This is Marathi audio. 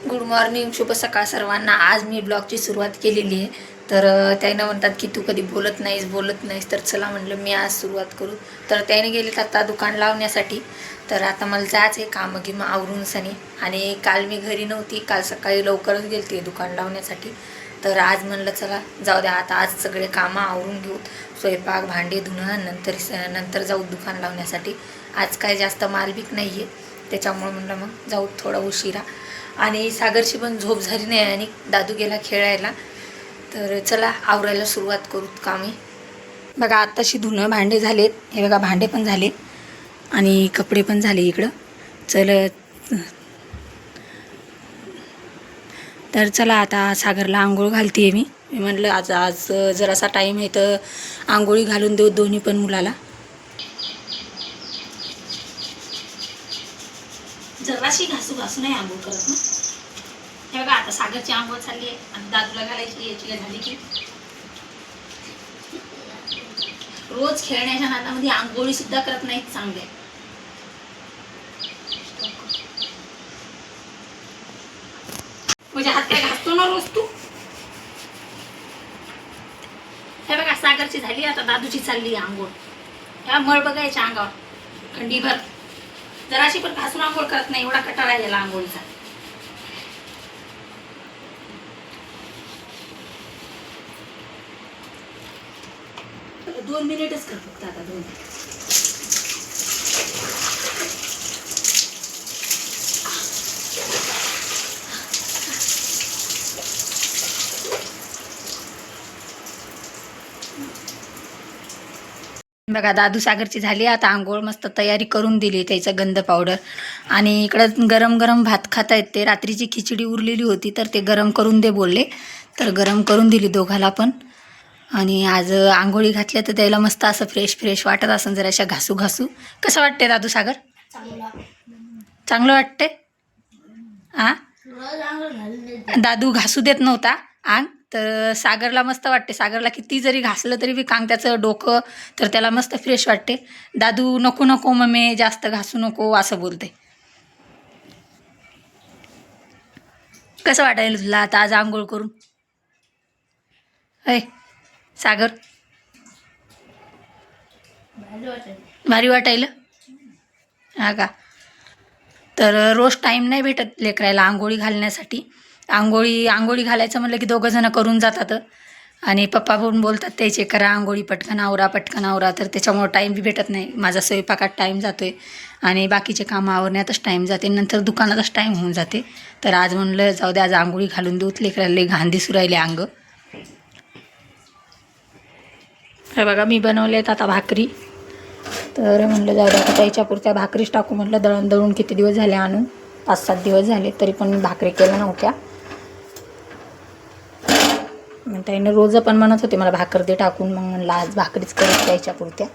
गुड मॉर्निंग, शुभ सकाळ सर्वांना. आज मी ब्लॉगची सुरुवात केलेली आहे. तर त्यानं म्हणतात की तू कधी बोलत नाहीस, तर चला म्हटलं मी आज सुरुवात करू. तर त्याने गेले आता दुकान लावण्यासाठी. तर आता मला जायचं आहे कामं की मग आवरून सनी. आणि काल मी घरी नव्हती, काल सकाळी लवकरच गेली ते दुकान लावण्यासाठी. तर आज म्हणलं चला जाऊ द्या, आता आज सगळे कामं आवरून घेऊ. स्वयंपाक, भांडे धुणं, नंतर जाऊ दुकान लावण्यासाठी. आज काय जास्त मालबिक नाही आहे, त्याच्यामुळं म्हणलं मग जाऊ थोडा उशिरा. आणि सागरची पण झोप झाली नाही आणि दादू गेला खेळायला. तर चला आवरायला सुरुवात करू कामी. बघा आत्ताशी धुणं भांडे झालेत, हे बघा भांडे पण झाले आणि कपडे पण झाले इकडं. तर चला आता सागरला आंघोळ घालते मी म्हणलं आज जरासा टाईम आहे तर आंघोळी घालून देऊ दोन्ही पण मुलाला. जराशी घासू नाही आंघोळ करत ना. हे बघा आता सागरची आंघोळ चालली आहे आणि दादूला घालायची याची झाली की रोज खेळण्याच्या नादामध्ये आंघोळी सुद्धा करत नाहीत चांगले. म्हणजे हात काय घासतो ना रोज तू. हे बघा सागरची झाली, आता दादूची चालली आंघोळ. ह्या मळ बघायच्या अंगावर खंडीभर. जराशी पण घासून आंघोळ करत नाही, एवढा कटाळा गेला आंघोळीचा. दोन मिनिटच कर फक्त आता, 2. बघा दादू सागरची झाली आता आंघोळ, मस्त तयारी करून दिली, त्याचं गंध पावडर. आणि इकडं गरम गरम भात खाता येत. ते रात्रीची खिचडी उरलेली होती तर ते गरम करून दे बोलले, तर गरम करून दिली दोघाला पण. आणि आज आंघोळी घातल्या तर त्याला मस्त असं फ्रेश वाटत असेल जराशा घासू. कसं वाटते दादू सागर? चांगलं वाटते. दादू घासू देत नव्हता अंग, तर सागरला मस्त वाटते. सागरला किती जरी घासलं तरी बी त्याचं डोकं तर त्याला मस्त फ्रेश वाटते. दादू नको मम्मी जास्त घासू नको असं बोलते. कसं वाटायला तुला आता आज आंघोळ करून? अय सागर, भारी वाटायला हा का? तर रोज टाईम नाही भेटत लेकरायला आंघोळी घालण्यासाठी. आंघोळी घालायचं म्हटलं की दोघं जण करून जातात आणि पप्पा पण बोलतात त्याचे करा आंघोळी, पटकन आवरा. तर त्याच्यामुळं टाईम बी भेटत नाही. माझा स्वयंपाकात टाईम जातो आहे आणि बाकीचे कामं आवरण्यातच टाईम जाते, नंतर दुकानातच टाईम होऊन जाते. तर आज म्हणलं जाऊ द्या, आज आंघोळी घालून देऊत लेकराला, लई घाण दिसू राहिले अंग. हे बघा मी बनवले आहेत आता भाकरी. तर म्हणलं जाऊ द्या, त्याच्या पुरत्या भाकरीच टाकू म्हटलं. दळून किती दिवस झाले आणून, 5-7 दिवस झाले, तरी पण भाकरी केल्या नव्हत्या. मग त्याने रोज पण म्हणत होते मला भाकर दे टाकून, मग म्हणलं आज भाकरीच करत त्याच्या पुरत्या.